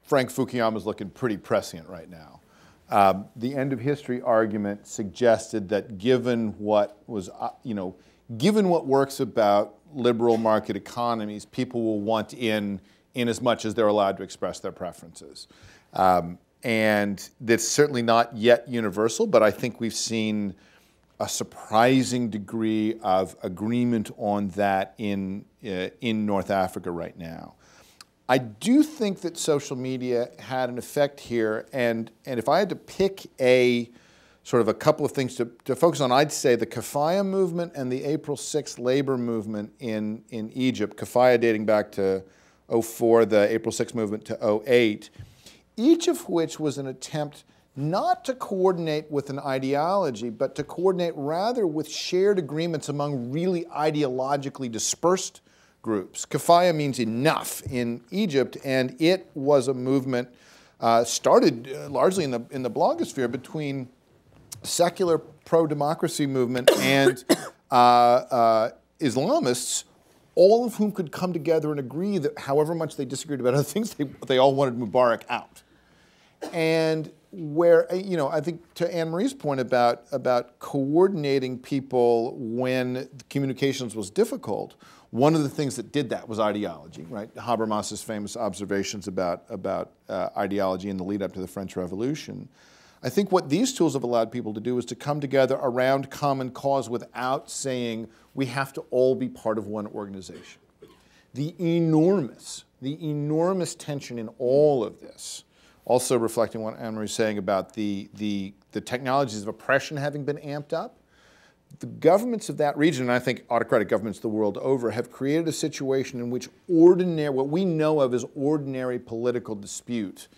Frank Fukuyama is looking pretty prescient right now. The end of history argument suggested that given what was, given what works about liberal market economies, people will want in as much as they're allowed to express their preferences. And that's certainly not yet universal, but I think we've seen a surprising degree of agreement on that in North Africa right now. I do think that social media had an effect here, and if I had to pick a couple of things to focus on, I'd say the Kafaya movement and the April 6th labor movement in Egypt, Kafaya dating back to 2004, the April 6th movement to 2008, each of which was an attempt not to coordinate with an ideology, but to coordinate rather with shared agreements among really ideologically dispersed groups. Kafaya means enough in Egypt, and it was a movement started largely in the blogosphere between secular pro-democracy movement and Islamists, all of whom could come together and agree that however much they disagreed about other things, they all wanted Mubarak out. And where, I think to Anne-Marie's point about coordinating people when communications was difficult, one of the things that did that was ideology, right? Habermas's famous observations about ideology in the lead up to the French Revolution. I think what these tools have allowed people to do is to come together around common cause without saying we have to all be part of one organization. The enormous tension in all of this, also reflecting what Anne-Marie's saying about the technologies of oppression having been amped up, the governments of that region, and I think autocratic governments the world over, have created a situation in which what we know of as ordinary political dispute,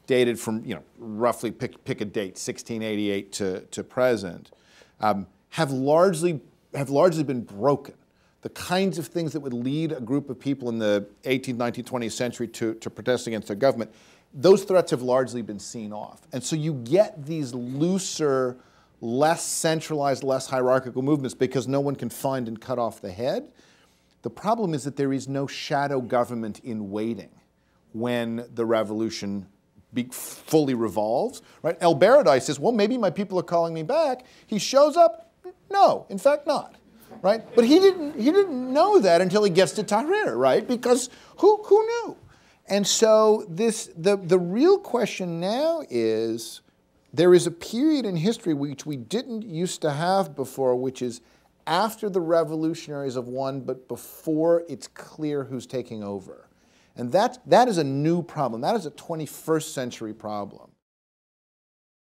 dated from, roughly pick a date, 1688 to present, have largely been broken. The kinds of things that would lead a group of people in the 18th, 19th, 20th century to protest against their government, those threats have largely been seen off. And so you get these looser, less centralized, less hierarchical movements because no one can find and cut off the head. The problem is that there is no shadow government in waiting when the revolution fully revolves, right? El Baradei says, well, maybe my people are calling me back. He shows up. No, in fact not, right? But he didn't know that until he gets to Tahrir, right? Because who knew? And so the real question now is, there is a period in history which we didn't used to have before, which is after the revolutionaries have won, but before it's clear who's taking over. And that is a new problem. That is a 21st century problem.